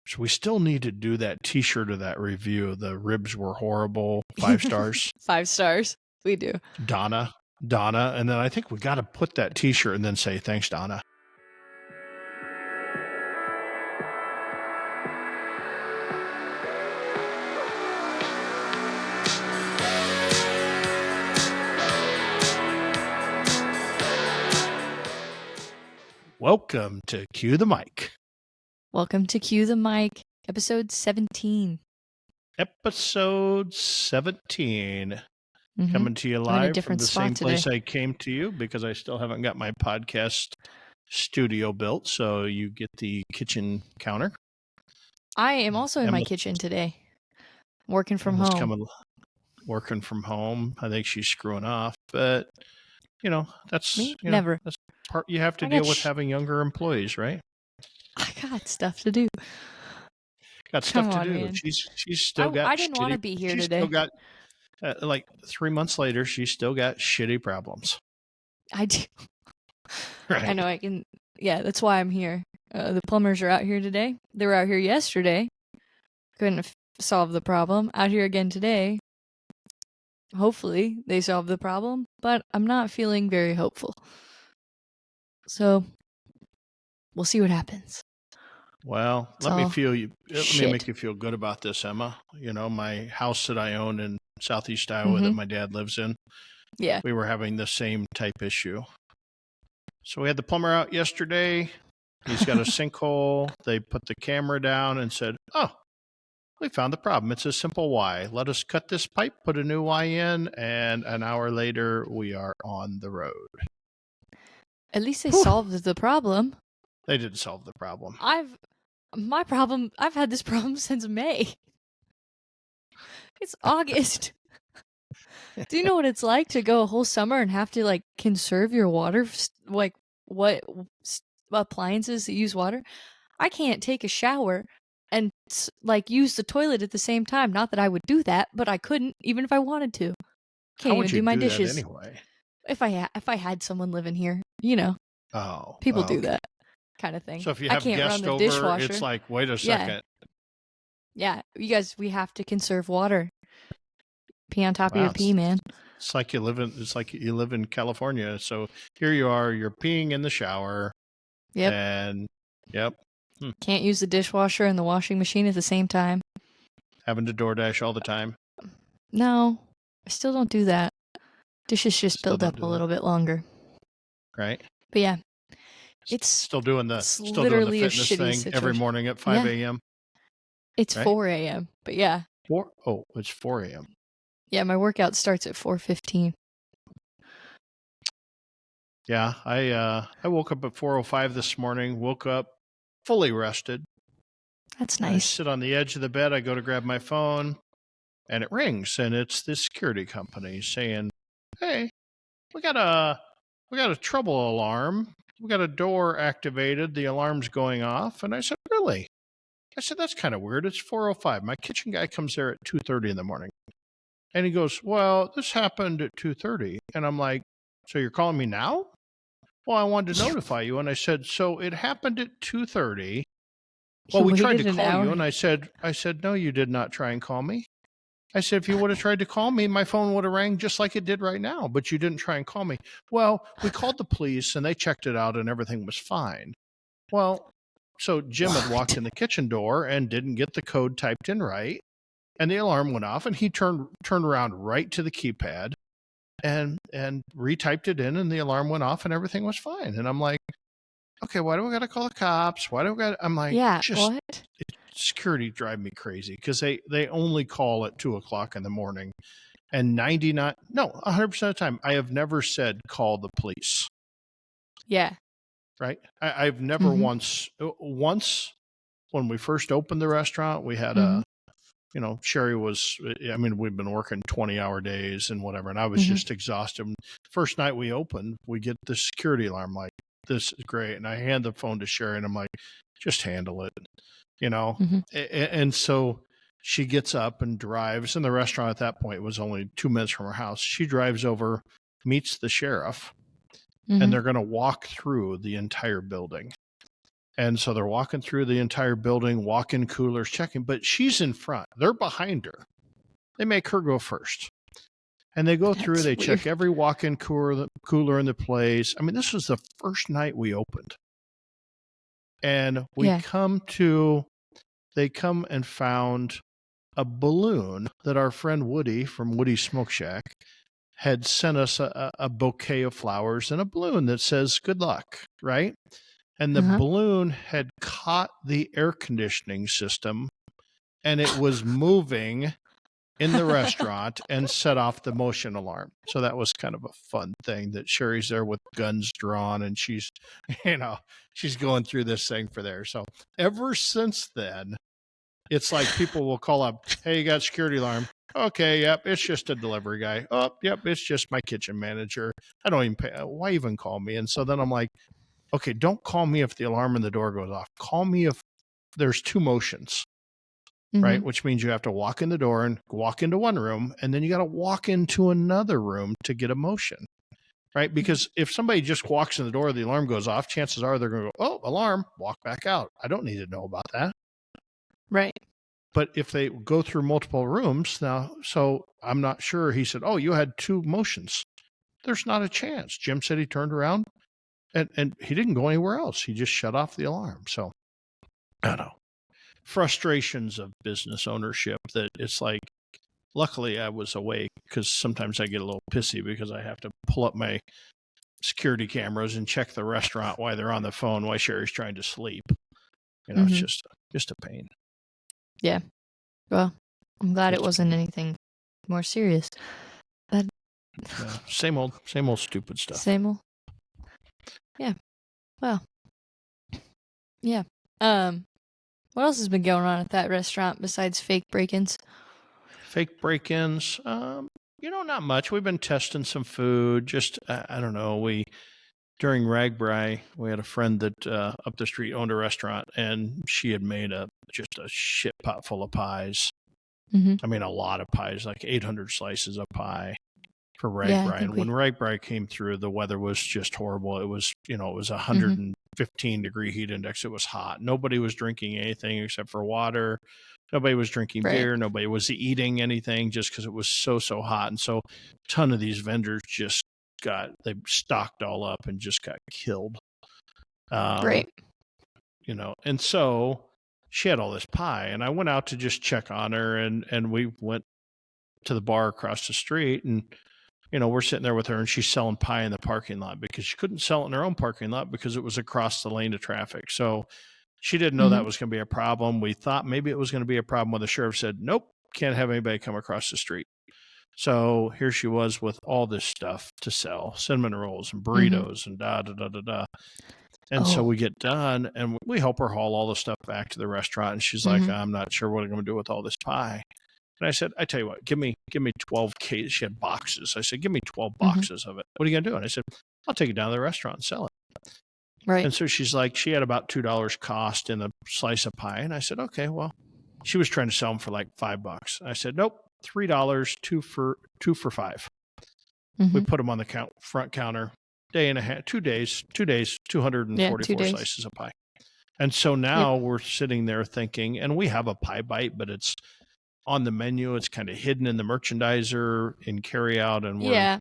So we still need to do that T-shirt of that review. The ribs were horrible. 5 stars. 5 stars. We do. Donna. And then I think we got to put that T-shirt and then say, thanks, Donna. Welcome to Cue the Mic. Welcome to Cue the Mic, episode 17. Episode 17. Coming to you live from the same place I came to you because I still haven't got my podcast studio built, so you get the kitchen counter. I am also in my kitchen today, working from home. Working from home. I think she's screwing off, but that's never. That's part you have to deal with having younger employees, right? I got stuff to do. Got stuff to do. Man. She's still got. I didn't want to be here today. Still got, like 3 months later, she's still got shitty problems. I do. Right. I know I can. Yeah, that's why I'm here. The plumbers are out here today. They were out here yesterday. Couldn't solve the problem. Out here again today. Hopefully they solve the problem, but I'm not feeling very hopeful. So we'll see what happens. Well, let me make you feel good about this, Emma. My house that I own in Southeast Iowa that my dad lives in. Yeah. We were having the same type issue. So we had the plumber out yesterday. He's got a sinkhole. They put the camera down and said, "Oh, we found the problem. It's a simple Y. Let us cut this pipe, put a new Y in, and an hour later, we are on the road." At least they solved the problem. They didn't solve the problem. I've had this problem since May. It's August. Do you know what it's like to go a whole summer and have to conserve your water? Like what appliances that use water? I can't take a shower and use the toilet at the same time. Not that I would do that, but I couldn't even if I wanted to. Can't even do my dishes anyway. If I had someone living here, Oh, people do that kind of thing. So if you have guests over, dishwasher. It's like, wait a second. Yeah, you guys, we have to conserve water. Pee on top of your pee, man. It's like you live in California. So here you are, you're peeing in the shower. Yep. And can't use the dishwasher and the washing machine at the same time. Having to DoorDash all the time. No, I still don't do that. Dishes just build up a little bit longer. Right. But yeah. It's still doing the literally fitness thing situation. Every morning at 5 a.m. It's 4 a.m. But yeah. It's 4 a.m. Yeah, my workout starts at 4:15. Yeah, I woke up at 4:05 this morning. Woke up fully rested. That's nice. I sit on the edge of the bed. I go to grab my phone, and it rings, and it's the security company saying, "Hey, we got a trouble alarm. We got a door activated. The alarm's going off." And I said, "Really?" I said, "That's kind of weird. It's 4:05. My kitchen guy comes there at 2:30 in the morning." And he goes, "Well, this happened at 2:30. And I'm like, "So you're calling me now?" "Well, I wanted to notify you." And I said, "So it happened at 2:30. Well, we tried to call you." And I said, "No, you did not try and call me." I said, "If you would have tried to call me, my phone would have rang just like it did right now, but you didn't try and call me." "Well, we called the police and they checked it out and everything was fine." Well, so Jim had walked in the kitchen door and didn't get the code typed in right. And the alarm went off, and he turned around right to the keypad and retyped it in, and the alarm went off, and everything was fine. And I'm like, okay, why do we got to call the cops? I'm like, what? Security drive me crazy because they only call at 2:00 in the morning, and 100% of the time, I have never said call the police. Yeah. Right. I've never once when we first opened the restaurant, we had Sherry we've been working 20-hour days and whatever, and I was just exhausted. First night we opened, we get the security alarm, like, this is great. And I hand the phone to Sherry and I'm like, just handle it, And so she gets up and drives, and the restaurant at that point was only 2 minutes from her house. She drives over, meets the sheriff, and they're going to walk through the entire building. And so they're walking through the entire building, walk-in coolers, checking, but she's in front. They're behind her. They make her go first. And they go through, they check every walk-in cooler in the place. I mean, this was the first night we opened. And they come and found a balloon that our friend Woody from Woody's Smoke Shack had sent us a bouquet of flowers and a balloon that says good luck, right? And the balloon had caught the air conditioning system and it was moving in the restaurant and set off the motion alarm. So that was kind of a fun thing that Sherry's there with guns drawn and she's going through this thing for there. So ever since then, it's like people will call up, hey, you got security alarm. Okay, yep, it's just a delivery guy. Oh, yep, it's just my kitchen manager. I don't even pay. Why even call me? And so then I'm like, okay, don't call me if the alarm in the door goes off. Call me if there's two motions, right? Which means you have to walk in the door and walk into one room, and then you got to walk into another room to get a motion, right? Because if somebody just walks in the door, the alarm goes off, chances are they're going to go, oh, alarm, walk back out. I don't need to know about that. Right. But if they go through multiple rooms now, so I'm not sure. He said, oh, you had two motions. There's not a chance. Jim said he turned around and he didn't go anywhere else. He just shut off the alarm. So I don't know. Frustrations of business ownership that it's like, luckily I was awake because sometimes I get a little pissy because I have to pull up my security cameras and check the restaurant while they're on the phone while Sherry's trying to sleep. It's just a pain. Yeah. Well, I'm glad it wasn't anything more serious. Yeah, same old stupid stuff. Same old. Yeah. Well. Yeah. What else has been going on at that restaurant besides fake break-ins? Fake break-ins? Not much. We've been testing some food. Just, I don't know. During Ragbri, we had a friend that up the street owned a restaurant, and she had made just a shit pot full of pies. I mean, a lot of pies, like 800 slices of pie for Ragbri. And when Ragbri came through, the weather was just horrible. It was, it was 115 degree heat index. It was hot. Nobody was drinking anything except for water. Nobody was drinking beer. Nobody was eating anything just because it was so hot. And so a ton of these vendors just they stocked all up and just got killed. And so she had all this pie, and I went out to just check on her, and we went to the bar across the street, and we're sitting there with her, and she's selling pie in the parking lot because she couldn't sell it in her own parking lot because it was across the lane of traffic. So she didn't know that was going to be a problem. We thought maybe it was going to be a problem when the sheriff said, nope, can't have anybody come across the street. So here she was with all this stuff to sell, cinnamon rolls and burritos and da-da-da-da-da. And so we get done, and we help her haul all the stuff back to the restaurant. And she's like, I'm not sure what I'm going to do with all this pie. And I said, I tell you what, give me 12 cases. She had boxes. I said, give me 12 boxes of it. What are you going to do? And I said, I'll take it down to the restaurant and sell it. Right. And so she's like, she had about $2 cost in a slice of pie. And I said, okay, well, she was trying to sell them for like $5. I said, nope. $3, two for $5. We put them on the front counter, day and a half, 2 days, 244 slices of pie. And so now we're sitting there thinking, and we have a pie bite, but it's on the menu. It's kind of hidden in the merchandiser in carryout, and we're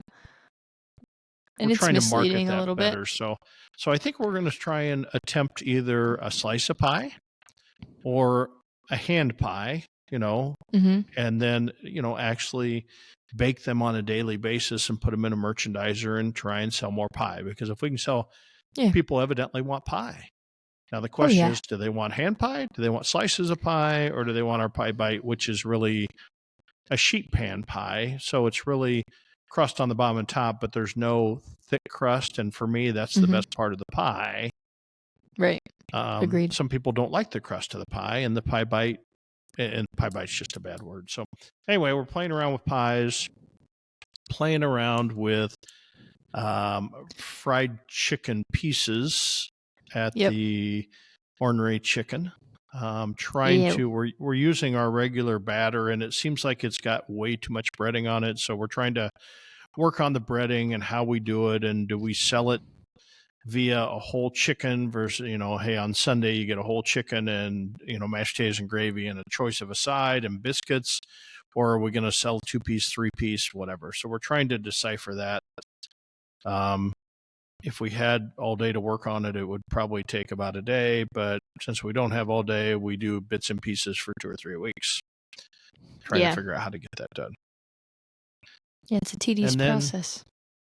trying to market that a little better. Bit. So I think we're going to try and attempt either a slice of pie or a hand pie. And then, actually bake them on a daily basis and put them in a merchandiser and try and sell more pie. Because if we can sell, people evidently want pie. Now, the question is, do they want hand pie? Do they want slices of pie? Or do they want our pie bite, which is really a sheet pan pie? So it's really crust on the bottom and top, but there's no thick crust. And for me, that's the best part of the pie. Right. Agreed. Some people don't like the crust of the pie, and the pie bite. And pie bite's just a bad word. So anyway, we're playing around with pies, playing around with fried chicken pieces at the Ornery Chicken. We're using our regular batter, and it seems like it's got way too much breading on it. So we're trying to work on the breading and how we do it, and do we sell it via a whole chicken versus, hey, on Sunday you get a whole chicken and, mashed potatoes and gravy and a choice of a side and biscuits, or are we going to sell 2-piece, 3-piece, whatever? So we're trying to decipher that. If we had all day to work on it, it would probably take about a day. But since we don't have all day, we do bits and pieces for 2 or 3 weeks, trying to figure out how to get that done. Yeah, it's a tedious process.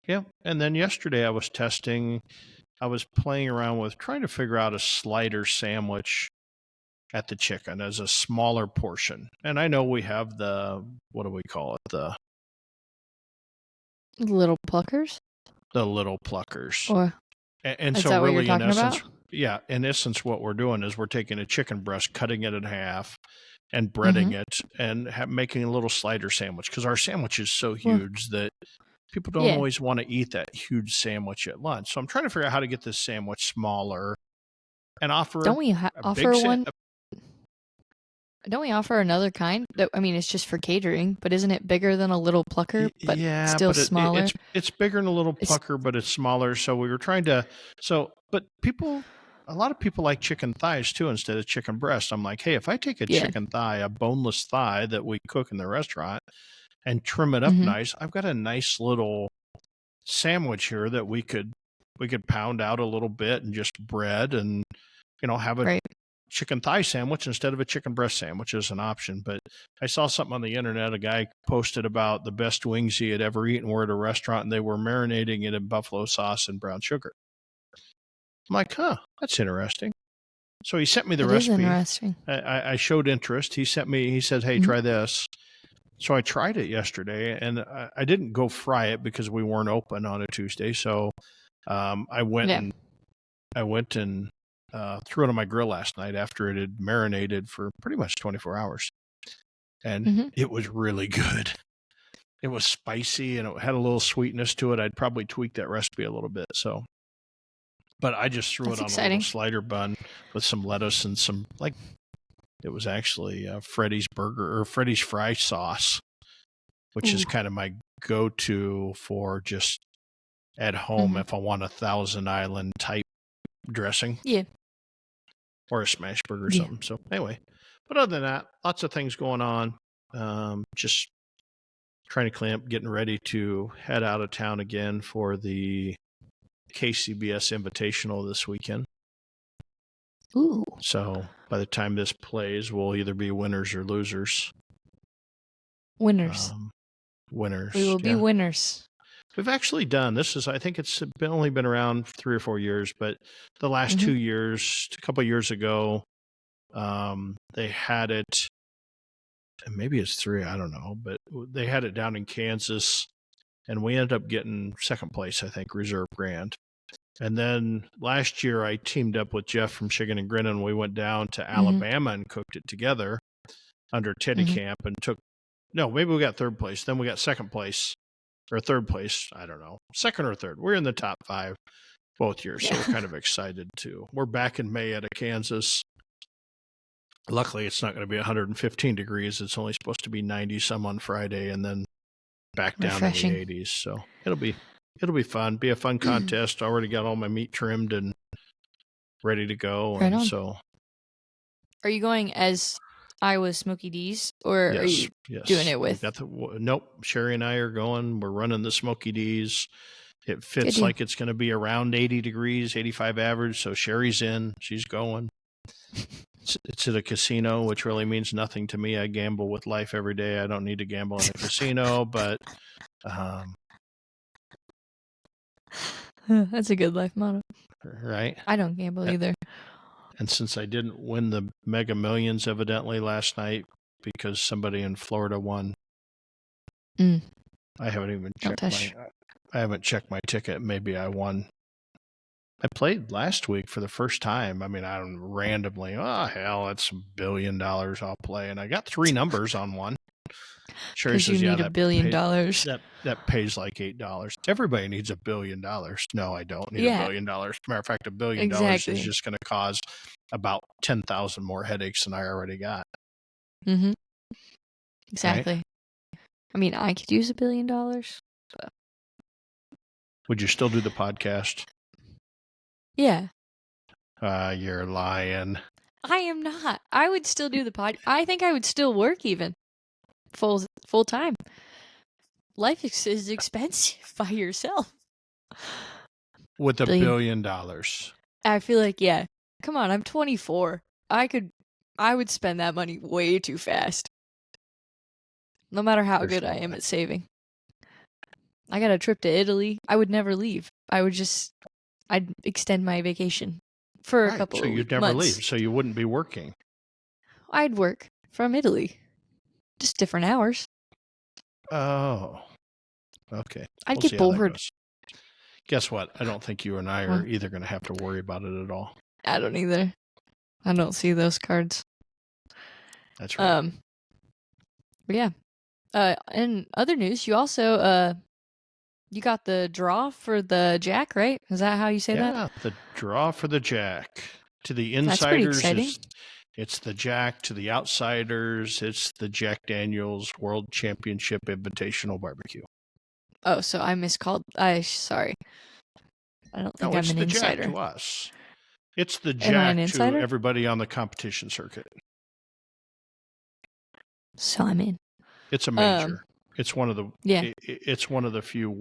Yeah. And then yesterday I was playing around with trying to figure out a slider sandwich at the chicken as a smaller portion. And I know we have what do we call it? The little pluckers? The little pluckers. Or and is so that what really you're in talking essence, about? yeah, in essence what we're doing is we're taking a chicken breast, cutting it in half and breading it and making a little slider sandwich, because our sandwich is so huge that people don't always want to eat that huge sandwich at lunch. So I'm trying to figure out how to get this sandwich smaller and offer Don't we offer one? Don't we offer another kind? I mean, it's just for catering, but isn't it bigger than a little plucker, but still smaller? It's bigger than a little plucker, but it's smaller. So we were trying to. But a lot of people like chicken thighs too instead of chicken breast. I'm like, hey, if I take a chicken thigh, a boneless thigh that we cook in the restaurant, and trim it up nice, I've got a nice little sandwich here that we could pound out a little bit and just bread and have a chicken thigh sandwich instead of a chicken breast sandwich as an option. But I saw something on the internet. A guy posted about the best wings he had ever eaten were at a restaurant, and they were marinating it in buffalo sauce and brown sugar. I'm like, that's interesting. So he sent me the recipe. Is interesting. I showed interest. He said, hey, try this. So I tried it yesterday, and I didn't go fry it because we weren't open on a Tuesday. So I went and threw it on my grill last night after it had marinated for pretty much 24 hours. And it was really good. It was spicy and it had a little sweetness to it. I'd probably tweak that recipe a little bit. But I just threw it on a little slider bun with some lettuce and some, it was actually Freddy's burger or Freddy's fry sauce, which is kind of my go-to for just at home if I want a Thousand Island type dressing. Yeah. Or a smash burger or something. So anyway, but other than that, lots of things going on. Just trying to clean up, getting ready to head out of town again for the KCBS Invitational this weekend. Ooh. So by the time this plays, we'll either be winners or losers. Winners. Winners. We will be winners. We've actually done this. I think it's only been around 3 or 4 years, but the last 2 years, a couple of years ago, they had it. And maybe it's 3, I don't know, but they had it down in Kansas, and we ended up getting second place, I think, reserve grand. And then last year, I teamed up with Jeff from Chicken and Grin, and we went down to Alabama and cooked it together under Teddy Camp and maybe we got third place. Then we got second place. Or third place, I don't know, second or third. We're in the top 5 both years, so we're kind of excited too. We're back in May out of Kansas. Luckily, it's not going to be 115 degrees. It's only supposed to be 90 some on Friday, and then back down in the 80s. So it'll be fun. Be a fun contest. Already got all my meat trimmed and ready to go. Right on. So, are you going as Iowa Smoky D's, or are you doing it with? Nope. Sherry and I are going. We're running the Smoky D's. It fits like it's going to be around 80 degrees, 85 average. So Sherry's in. She's going. It's at a casino, which really means nothing to me. I gamble with life every day. I don't need to gamble in a casino, but that's a good life motto. Right? I don't gamble either. And since I didn't win the Mega Millions evidently last night because somebody in Florida won, I haven't even checked my ticket. Maybe I won. I played last week for the first time. I mean, I randomly, hell, that's $1 billion I'll play. And I got 3 numbers on one. Sherry says, you need $1 billion. That pays like $8. Everybody needs $1 billion. No, I don't need $1 billion. Matter of fact, $1 billion is just going to cause about 10,000 more headaches than I already got. Exactly. Right? I mean, I could use $1 billion. But... Would you still do the podcast? Yeah. You're lying. I am not. I would still do the pod. I think I would still work even full time. Life is expensive by yourself. With $1 Billion. billion. I feel like, yeah. Come on, I'm 24. I would spend that money way too fast. No matter how There's good no I am way. at saving. I got a trip to Italy. I would never leave. I'd extend my vacation for a Right. couple So of you'd never months. leave. So you wouldn't be working. I'd work from Italy. Just different hours. Oh. Okay. I'd We'll get see how that bored. goes. Guess what? I don't think you and I are either going to have to worry about it at all. I don't either. I don't see those cards. That's right. But yeah. In other news, you also you got the draw for the Jack, right? Is that how you say that? Yeah, the draw for the Jack. To the That's pretty insiders, exciting. it's the Jack. To the outsiders, it's the Jack Daniel's World Championship Invitational Barbecue. Oh, so I miscalled. Sorry. I don't think No, I'm it's an the insider. Jack to us. It's the Am I an Jack to insider? everybody on the competition circuit. So I'm in. It's a major. It's one of the Yeah. It's one of the few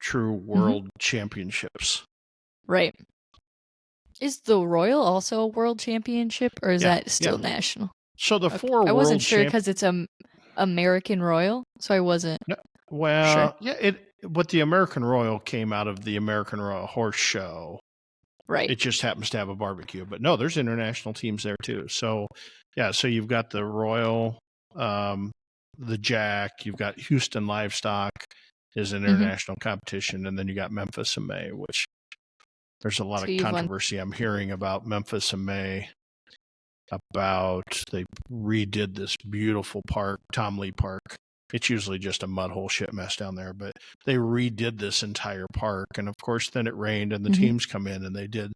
true world championships. Right. Is the Royal also a world championship, or is that still national? So the four I wasn't world sure because it's American Royal, so I wasn't. Well, sure. yeah, but the American Royal came out of the American Royal Horse Show. Right. It just happens to have a barbecue. But no, there's international teams there too. So, yeah, so you've got the Royal, the Jack, you've got Houston Livestock is an international competition, and then you got Memphis in May, which there's a lot of controversy I'm hearing about Memphis in May. They redid this beautiful park, Tom Lee Park. It's usually just a mud hole shit mess down there, but they redid this entire park. And of course, then it rained and the teams come in and they did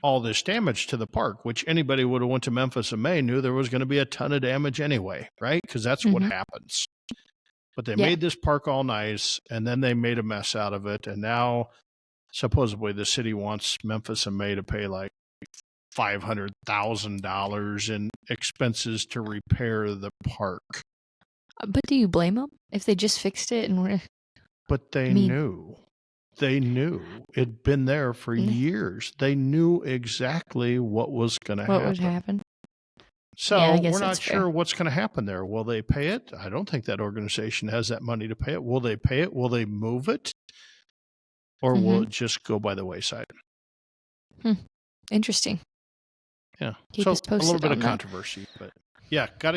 all this damage to the park, which anybody would have went to Memphis in May knew there was going to be a ton of damage anyway, right? Because that's what happens. But they made this park all nice and then they made a mess out of it. And now supposedly the city wants Memphis in May to pay like $500,000 in expenses to repair the park. But do you blame them if they just fixed it and were? But they knew. They knew. It'd been there for years. They knew exactly what was going to happen. What would happen? So we're not sure what's going to happen there. Will they pay it? I don't think that organization has that money to pay it. Will they pay it? Will they move it? Or will it just go by the wayside? Interesting. Yeah. So a little bit of controversy, but yeah, got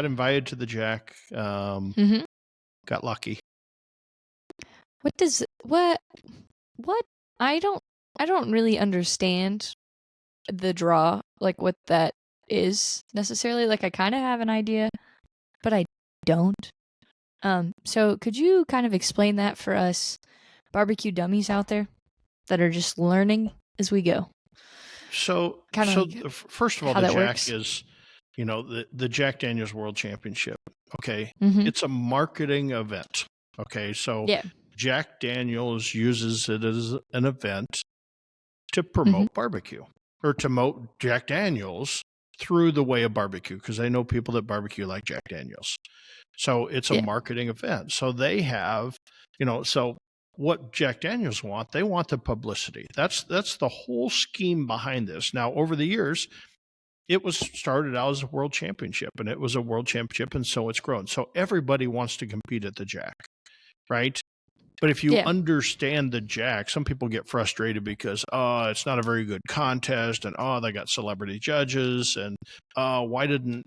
invited to the Jack. Got lucky. What I don't really understand the draw, like what that is necessarily. Like I kind of have an idea, but I don't. So could you kind of explain that for us barbecue dummies out there that are just learning as we go? So first of all, the Jack is, the Jack Daniel's World Championship. Okay. It's a marketing event. Okay. So Jack Daniel's uses it as an event to promote barbecue or to promote Jack Daniel's through the way of barbecue, because I know people that barbecue like Jack Daniel's. So it's a marketing event. So they have, so what Jack Daniel's they want the publicity. That's the whole scheme behind this. Now, over the years, it was started out as a world championship, and it was a world championship, and so it's grown. So everybody wants to compete at the Jack, right? But if you understand the Jack, some people get frustrated because, it's not a very good contest, and they got celebrity judges, and why didn't,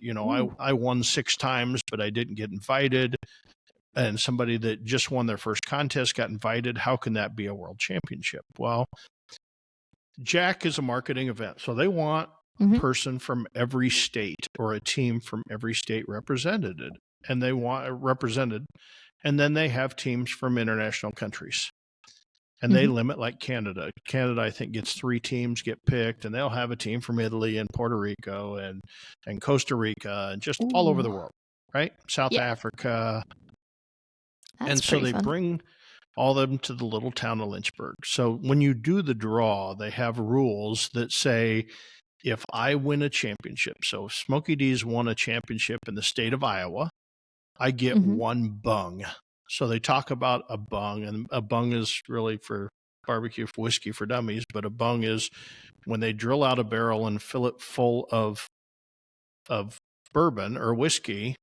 I won 6 times, but I didn't get invited. And somebody that just won their first contest got invited. How can that be a world championship? Well, Jack is a marketing event. So they want a person from every state or a team from every state represented. And they want it represented. And then they have teams from international countries. And they limit like Canada. Canada, I think, gets 3 teams get picked. And they'll have a team from Italy and Puerto Rico and Costa Rica and just all over the world, right? South Africa. That's and so they fun. all of them to the little town of Lynchburg. So when you do the draw, they have rules that say if I win a championship, so if Smokey D's won a championship in the state of Iowa, I get Mhm. one bung. So they talk about a bung, and a bung is really for barbecue whiskey for dummies, but a bung is when they drill out a barrel and fill it full of bourbon or whiskey,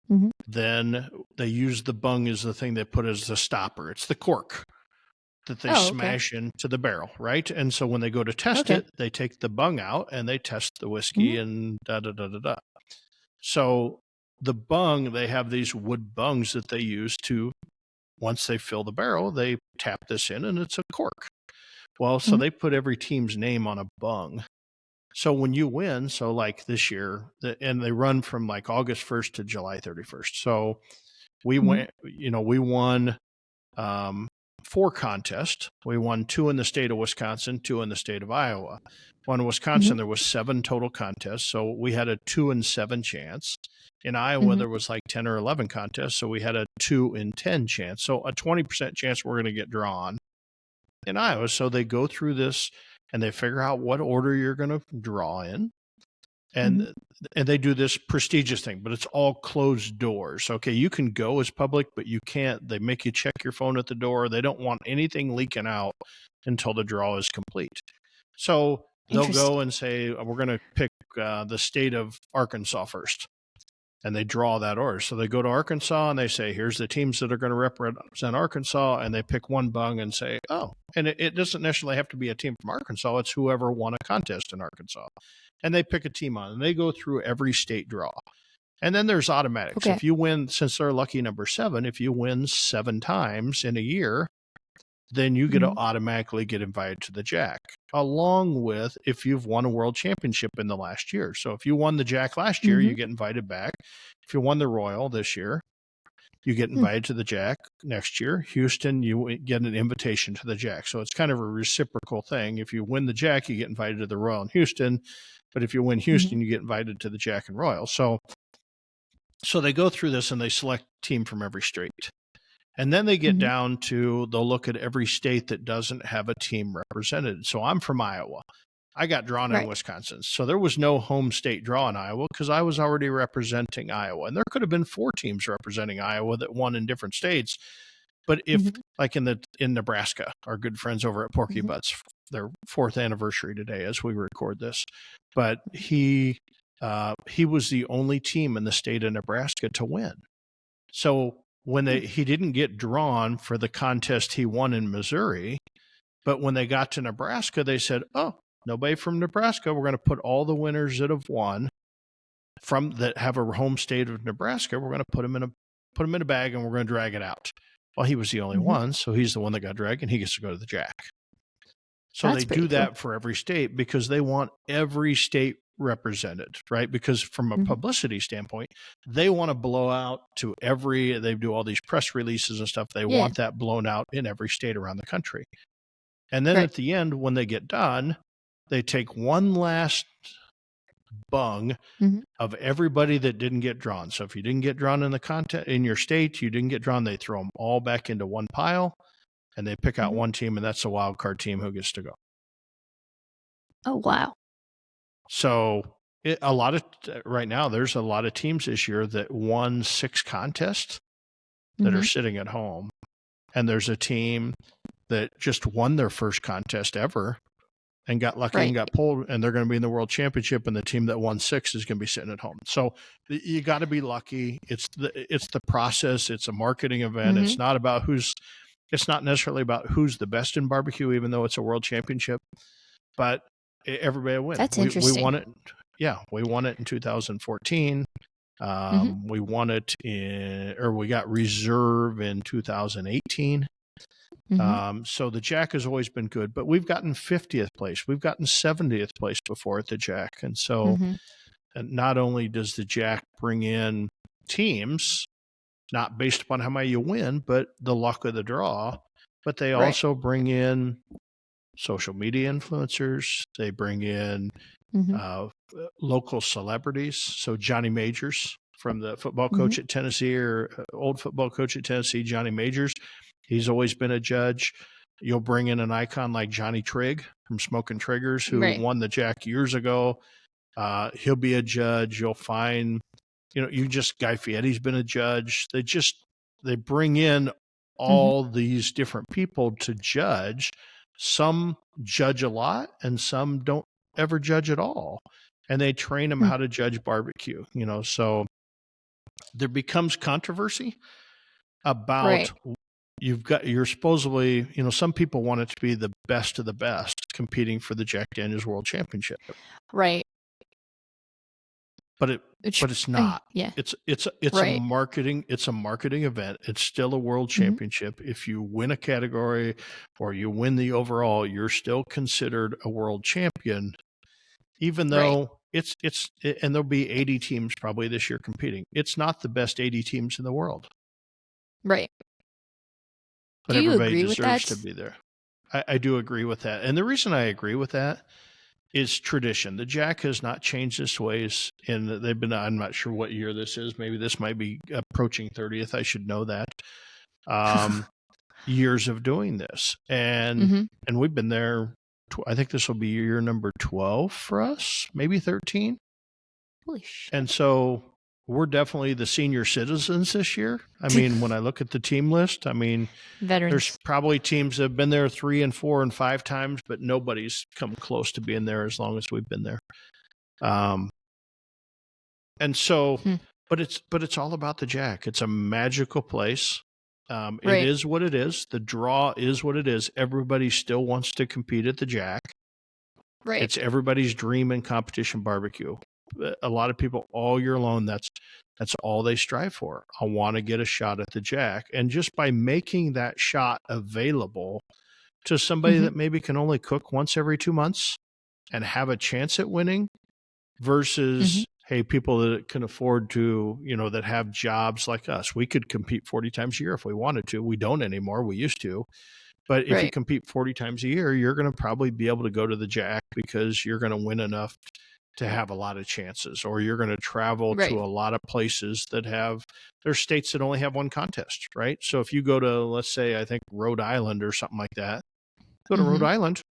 Mhm. then they use the bung as the thing they put as the stopper. It's the cork that they Oh, okay. smash into the barrel, right? And so when they go to test Okay. it, they take the bung out and they test the whiskey and da da da da da. So the bung, they have these wood bungs that they use to, once they fill the barrel, they tap this in and it's a cork. Well, so Mhm. they put every team's name on a bung. So when you win, so like this year, and they run from like August 1st to July 31st. So we went, we won 4 contests. We won 2 in the state of Wisconsin, 2 in the state of Iowa. One in Wisconsin, there was 7 total contests, so we had a 2 in 7 chance. In Iowa, there was like 10 or 11 contests, so we had a 2 in 10 chance. So a 20% chance we're going to get drawn in Iowa. So they go through this and they figure out what order you're going to draw in. And they do this prestigious thing, but it's all closed doors. Okay, you can go as public, but you can't. They make you check your phone at the door. They don't want anything leaking out until the draw is complete. So they'll go and say, we're going to pick the state of Arkansas first. And they draw that order. So they go to Arkansas and they say, here's the teams that are going to represent Arkansas. And they pick one bung and say, oh, and it doesn't necessarily have to be a team from Arkansas. It's whoever won a contest in Arkansas. And they pick a team on and they go through every state draw. And then there's automatics. Okay. If you win, since they're lucky number 7, if you win 7 times in a year, then you get to automatically get invited to the Jack, along with if you've won a world championship in the last year. So if you won the Jack last year, you get invited back. If you won the Royal this year, you get invited to the Jack next year. Houston, you get an invitation to the Jack. So it's kind of a reciprocal thing. If you win the Jack, you get invited to the Royal in Houston. But if you win Houston, you get invited to the Jack and Royal. So they go through this and they select a team from every state. And then they get down to, they'll look at every state that doesn't have a team represented. So I'm from Iowa. I got drawn in Wisconsin. So there was no home state draw in Iowa because I was already representing Iowa. And there could have been 4 teams representing Iowa that won in different states. But if, like in Nebraska, our good friends over at Porky Butts, their 4th anniversary today as we record this, but he was the only team in the state of Nebraska to win. So when he didn't get drawn for the contest he won in Missouri, but when they got to Nebraska, they said, oh, nobody from Nebraska. We're going to put all the winners that have won from that have a home state of Nebraska. We're going to put them in a bag and we're going to drag it out. Well, he was the only one, so he's the one that got dragged and he gets to go to the Jack. So they do that for every state because they want every state represented, right? Because from a publicity standpoint, they want to blow out to they do all these press releases and stuff. They want that blown out in every state around the country. And then at the end, when they get done, they take one last bung of everybody that didn't get drawn. So if you didn't get drawn in the contest in your state, you didn't get drawn, they throw them all back into one pile and they pick out one team, and that's the wild card team who gets to go. Oh, wow. So right now, there's a lot of teams this year that won 6 contests that are sitting at home. And there's a team that just won their first contest ever and got lucky and got pulled, and they're going to be in the world championship, and the team that won 6 is going to be sitting at home. So you got to be lucky. It's the process. It's a marketing event. It's not necessarily about who's the best in barbecue, even though it's a world championship, but everybody will win. That's interesting. We won it. Yeah, we won it in 2014. We won it we got reserve in 2018. So the Jack has always been good, but we've gotten 50th place. We've gotten 70th place before at the Jack. And so not only does the Jack bring in teams, not based upon how many you win, but the luck of the draw, but they also bring in social media influencers. They bring in local celebrities. So Johnny Majors from the football coach at Tennessee, or old football coach at Tennessee, Johnny Majors, He's always been a judge. You'll bring in an icon like Johnny Trigg from Smoking Triggers, who Right. won the Jack years ago. He'll be a judge. You'll find, Guy Fieri's been a judge. They bring in all these different people to judge. Some judge a lot and some don't ever judge at all. And they train them how to judge barbecue, so there becomes controversy about you're supposedly, some people want it to be the best of the best competing for the Jack Daniel's World Championship. Right. But it's not. Yeah. It's a marketing event. It's still a world championship. If you win a category or you win the overall, you're still considered a world champion, even though and there'll be 80 teams probably this year competing. It's not the best 80 teams in the world. Right. But do you everybody agree deserves with that? to be there. I do agree with that. And the reason I agree with that is tradition. The Jack has not changed its ways, and I'm not sure what year this is. Maybe this might be approaching 30th. I should know that. Years of doing this. And we've been there. I think this will be year number 12 for us, maybe 13. Holy shit. And so we're definitely the senior citizens this year. I mean, when I look at the team list, veterans. There's probably teams that have been there 3 and 4 and 5 times, but nobody's come close to being there as long as we've been there. And so, but it's all about the Jack. It's a magical place. It is what it is. The draw is what it is. Everybody still wants to compete at the Jack. Right. It's everybody's dream in competition barbecue. A lot of people all year long, that's all they strive for. I want to get a shot at the Jack. And just by making that shot available to somebody that maybe can only cook once every 2 months and have a chance at winning versus, hey, people that can afford to, that have jobs like us, we could compete 40 times a year if we wanted to. We don't anymore. We used to. But if you compete 40 times a year, you're going to probably be able to go to the Jack because you're going to win enough to have a lot of chances, or you're going to travel to a lot of places that there's states that only have one contest, right? So if you go to, let's say, I think Rhode Island or something like that, go to Rhode Island,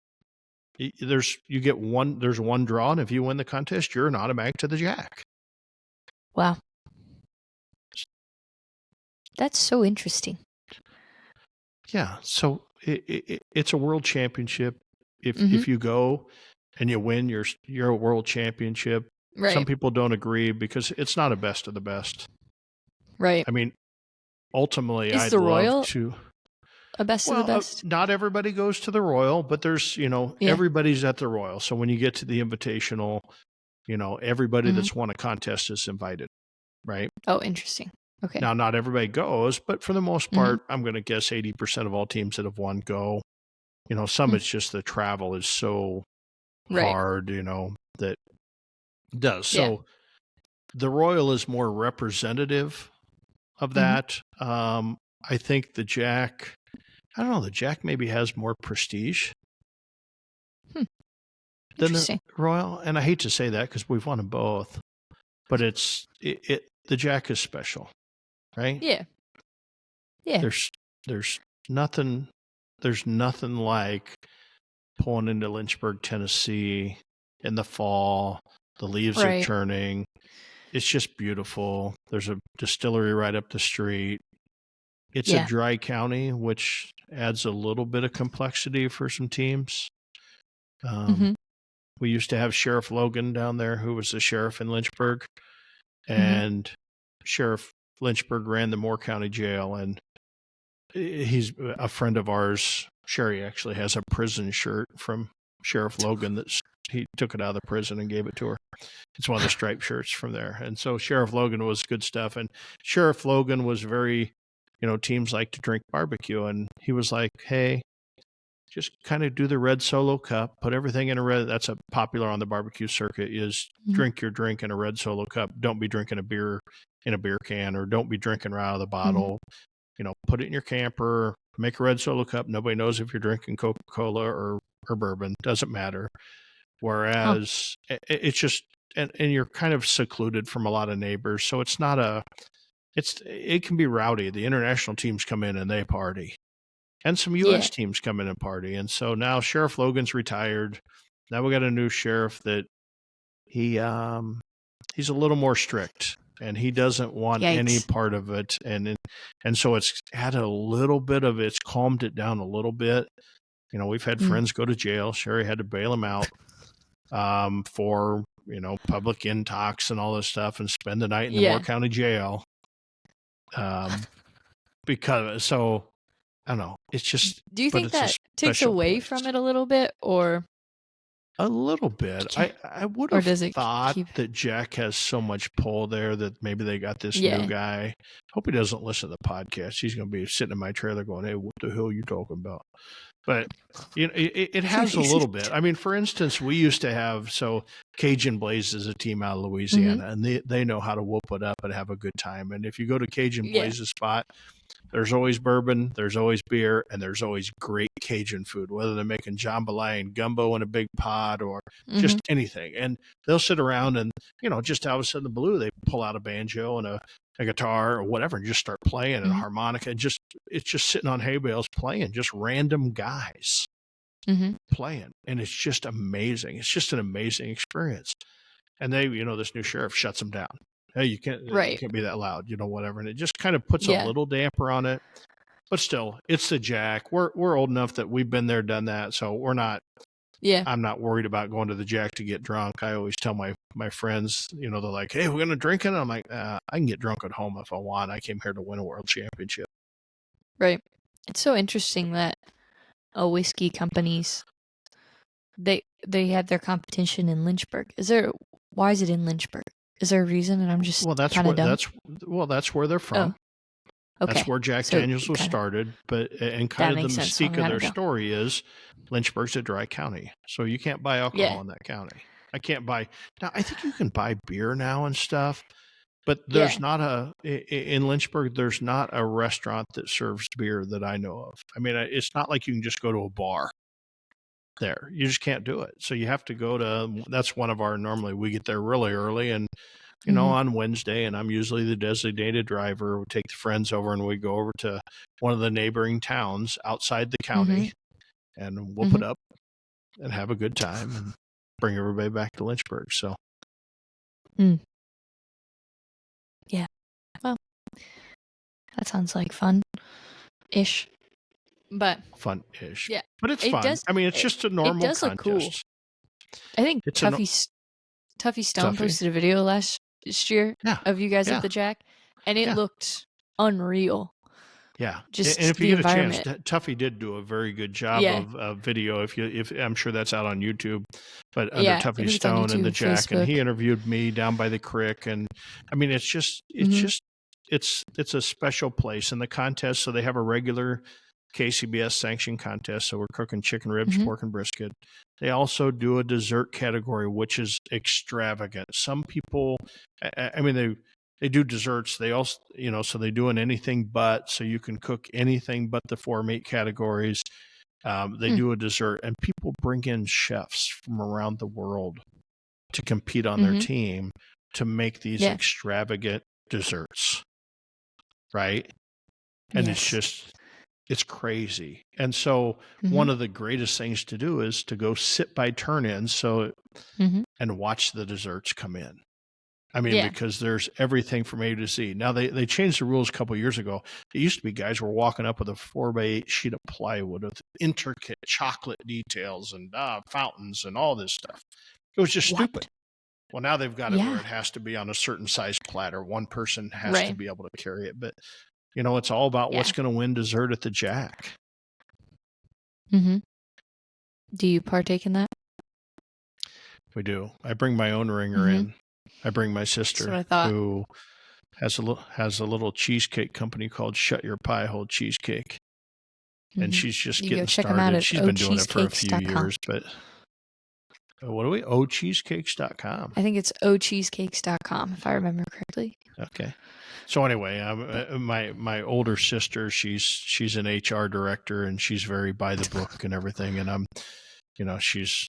there's one draw, and if you win the contest, you're an automatic to the Jack. Wow. That's so interesting. Yeah. So it's a world championship. If you go and you win, you're a world championship. Right. Some people don't agree because it's not a best of the best. Right. I mean, ultimately, Is I'd the love Royal to. A best of the best? Not everybody goes to the Royal, but there's, everybody's at the Royal. So when you get to the Invitational, everybody that's won a contest is invited, right? Oh, interesting. Okay. Now, not everybody goes, but for the most part, I'm going to guess 80% of all teams that have won go. Some it's just the travel is so hard, that does. So the Royal is more representative of that. I think the Jack, I don't know, the Jack maybe has more prestige than the Royal. And I hate to say that because we've won them both, but the Jack is special, right? Yeah. Yeah. There's nothing like pulling into Lynchburg, Tennessee in the fall. The leaves are turning. It's just beautiful. There's a distillery right up the street. It's a dry county, which adds a little bit of complexity for some teams. We used to have Sheriff Logan down there, who was the sheriff in Lynchburg, and Sheriff Lynchburg ran the Moore County Jail, and he's a friend of ours. Sherry actually has a prison shirt from Sheriff Logan that he took it out of the prison and gave it to her. It's one of the striped shirts from there. And so Sheriff Logan was good stuff. And Sheriff Logan was very, teams like to drink barbecue. And he was like, hey, just kind of do the red Solo cup, put everything in a red. That's a popular on the barbecue circuit is drink your drink in a red Solo cup. Don't be drinking a beer in a beer can, or don't be drinking right out of the bottle. Put it in your camper, make a red Solo cup. Nobody knows if you're drinking Coca-Cola or bourbon. Doesn't matter. Whereas it's just, and you're kind of secluded from a lot of neighbors. So it can be rowdy. The international teams come in and they party. and some U.S. teams come in and party. And so now Sheriff Logan's retired. Now we got a new sheriff that he's a little more strict, and he doesn't want any part of it. And so it's had a little bit of it's calmed it down a little bit. You know, we've had friends go to jail. Sherry had to bail them out for, you know, public intox and all this stuff, and spend the night in the Moore County Jail. Because so I don't know. It's just. Do you think that takes away from it a little bit, or? A little bit. I would have thought that Jack has so much pull there that maybe they got this new guy. Hope he doesn't listen to the podcast. He's going to be sitting in my trailer going, "Hey, what the hell are you talking about?" But you know, it has a little bit. I mean, for instance, we used to have Cajun Blaze is a team out of Louisiana, and they know how to whoop it up and have a good time. And if you go to Cajun Blaze's spot, there's always bourbon, there's always beer, and there's always great Cajun food, whether they're making jambalaya and gumbo in a big pot or just anything. And they'll sit around and, you know, just out of the blue, they pull out a banjo and a guitar or whatever and just start playing and a harmonica. And it's just sitting on hay bales playing, just random guys playing. And it's just amazing. It's just an amazing experience. And they, you know, this new sheriff shuts them down. Hey, you can't be that loud, you know, whatever. And it just kind of puts a little damper on it. But still, it's the Jack. We're old enough that we've been there, done that. So we're not, I'm not worried about going to the Jack to get drunk. I always tell my friends, you know, they're like, hey, we're going to drink it. I'm like, I can get drunk at home if I want. I came here to win a world championship. Right. It's so interesting that whiskey companies, they have their competition in Lynchburg. Why is it in Lynchburg? Is there a reason? And I'm just kind of dumb. That's where they're from. Oh, okay. That's where Jack Daniels was started. And kind of the mystique of their story is Lynchburg's a dry county, so you can't buy alcohol in that county. I can't buy now. I think you can buy beer now and stuff, but there's not in Lynchburg. There's not a restaurant that serves beer that I know of. I mean, it's not like you can just go to a bar. There, you just can't do it. So you have to go to. That's one of our. Normally, we get there really early, and you know, on Wednesday, and I'm usually the designated driver. We take the friends over, and we go over to one of the neighboring towns outside the county, and whoop it up, and have a good time, and bring everybody back to Lynchburg. So, yeah, well, that sounds like fun-ish. But fun-ish, yeah, but it's fun. I mean, it's just a normal contest. Look cool. I think Tuffy Stone posted a video last year of you guys at the Jack, and it looked unreal. Yeah, just and if you get a chance, Tuffy did do a very good job of video. If I'm sure that's out on YouTube, but under Tuffy Stone YouTube, and the Jack, Facebook. And he interviewed me down by the creek, and I mean, it's a special place in the contest. So they have a regular KCBS sanctioned contest, so we're cooking chicken ribs, pork, and brisket. They also do a dessert category, which is extravagant. Some people, I mean, they do desserts. They also, you know, so they do an anything but, so you can cook anything but the 4 meat categories. They do a dessert, and people bring in chefs from around the world to compete on their team to make these extravagant desserts, right? And it's crazy. And so one of the greatest things to do is to go sit by turn-ins and watch the desserts come in. I mean, because there's everything from A to Z. Now, they changed the rules a couple of years ago. It used to be guys were walking up with a 4x8 sheet of plywood with intricate chocolate details and fountains and all this stuff. It was just stupid. Well, now they've got it where it has to be on a certain size platter. One person has to be able to carry it. But you know, it's all about what's going to win dessert at the Jack. Do you partake in that? We do. I bring my own ringer in. I bring my sister, who has a little cheesecake company called Shut Your Pie Hole Cheesecake, and she's just getting started. She's been doing it for a few years, but what are we? ocheesecakes.com. I think it's ocheesecakes.com, if I remember correctly. Okay. So anyway, my older sister, she's an HR director, and she's very by the book and everything. And I'm, you know, she's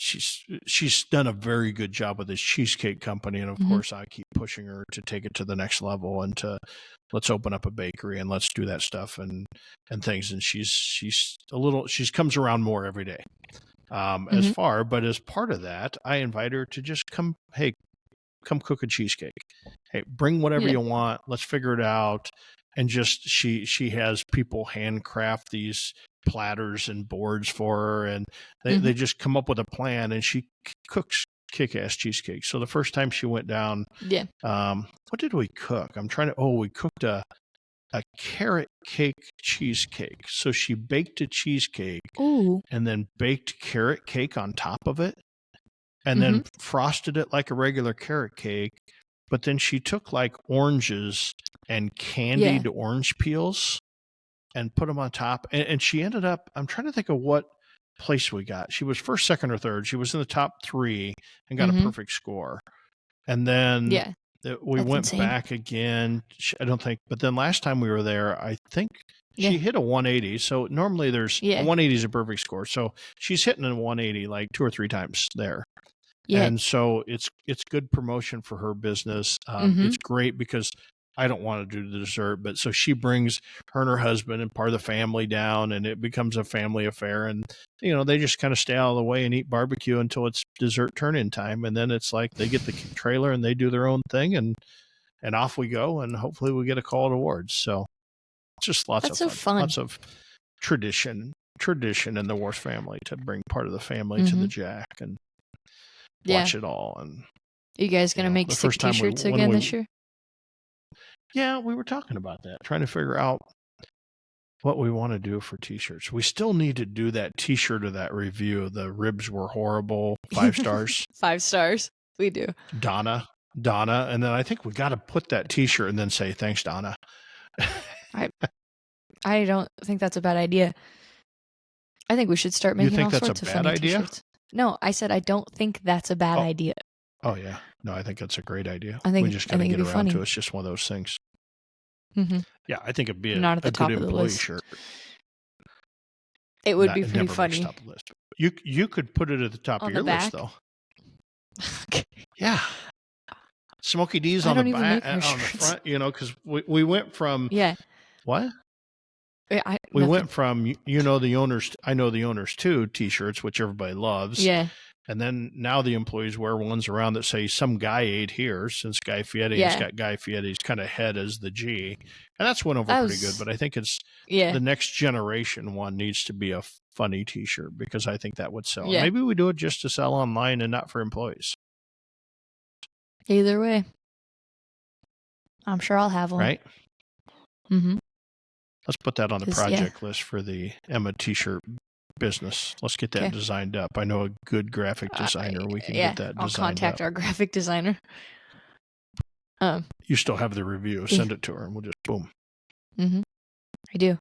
she's done a very good job with this cheesecake company, and of course I keep pushing her to take it to the next level and to let's open up a bakery and let's do that stuff and things. And she's comes around more every day. But as part of that, I invite her to just come cook a cheesecake. Hey, bring whatever you want. Let's figure it out. And just she has people handcraft these platters and boards for her, and they just come up with a plan, and she cooks kick-ass cheesecake. So the first time she went down, what did we cook? We cooked a carrot cake cheesecake. So she baked a cheesecake and then baked carrot cake on top of it and then frosted it like a regular carrot cake. But then she took like oranges and candied orange peels and put them on top. And she ended up, I'm trying to think of what place we got. She was first, second, or third. She was in the top 3 and got a perfect score. And then we went back again. I don't think, but then last time we were there, I think she hit a 180. So normally there's a 180 is a perfect score. So she's hitting a 180 like 2 or 3 times there. Yeah. And so it's good promotion for her business. It's great because I don't want to do the dessert, but so she brings her and her husband and part of the family down, and it becomes a family affair. And, they just kind of stay out of the way and eat barbecue until it's dessert turn-in time. And then it's like they get the trailer and they do their own thing, and off we go. And hopefully we get a call at awards. So it's just lots of fun. Lots of tradition in the Wars family to bring part of the family to the Jack and watch it all. And you guys gonna make sick t-shirts again this year? Yeah, we were talking about that, trying to figure out what we want to do for t-shirts. We still need to do that t-shirt of that review. The ribs were horrible. 5 stars. 5 stars. We do. Donna. And then I think we got to put that t-shirt and then say, thanks, Donna. I don't think that's a bad idea. I think we should start making all sorts of funny t-shirts. No, I said I don't think that's a bad idea. Oh, yeah. No, I think that's a great idea. We just got to get around to it. It's just one of those things. Yeah, I think it'd be not at the top good of the employee list. shirt. It would be pretty funny. Top of the list. You could put it at the top of your list, though. Yeah. Smokey D's on the back, on the front, because we went from... Yeah. What? We went from, the owners, I know the owners too, t-shirts, which everybody loves. Yeah. And then now the employees wear ones around that say some guy ate here, since Guy Fieri's got Guy Fieri's kind of head as the G. And that's went over pretty good. But I think it's the next generation one needs to be a funny t-shirt because I think that would sell. Yeah. Maybe we do it just to sell online and not for employees. Either way. I'm sure I'll have one. Right? Let's put that on the project list for the Emma t-shirt business. Let's get that designed up. I know a good graphic designer. We can get that designed up. I'll contact our graphic designer. You still have the review. Send it to her and we'll just boom. I do.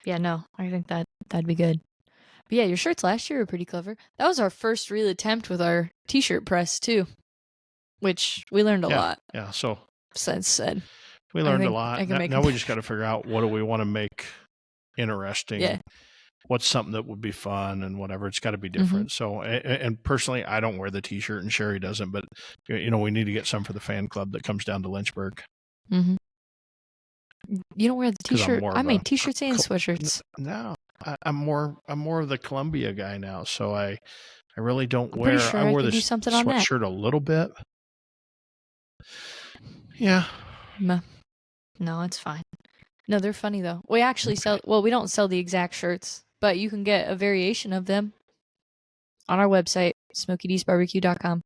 Yeah, no, I think that'd be good. But yeah, your shirts last year were pretty clever. That was our first real attempt with our t-shirt press too, which we learned a lot. Yeah, so since then. We learned a lot. Now we just got to figure out what do we want to make interesting. Yeah. What's something that would be fun and whatever. It's got to be different. So, and personally, I don't wear the t-shirt and Sherry doesn't, but we need to get some for the fan club that comes down to Lynchburg. You don't wear the t-shirt? I made t-shirts and sweatshirts. No, I'm more of the Columbia guy now. So I really don't wear. I wore this sweatshirt a little bit. Yeah. No, it's fine. No, they're funny though. We actually sell. Well, we don't sell the exact shirts, but you can get a variation of them on our website, SmokeyDsBarbecue.com.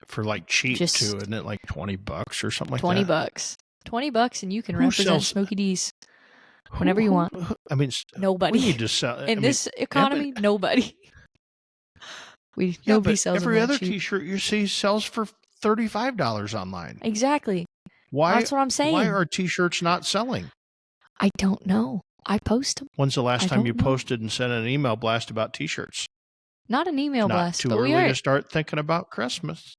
For like cheap too, isn't it? Like $20 or something like that. $20, and you can represent Smokey D's whenever you want. I mean, nobody. We need to sell in this economy. Nobody. Nobody sells every other t-shirt you see sells for $35 online. Exactly. Why? That's what I'm saying. Why are t-shirts not selling? I don't know. I post them. When's the last time you posted and sent an email blast about t-shirts? Not an email blast. Not too early to start thinking about Christmas.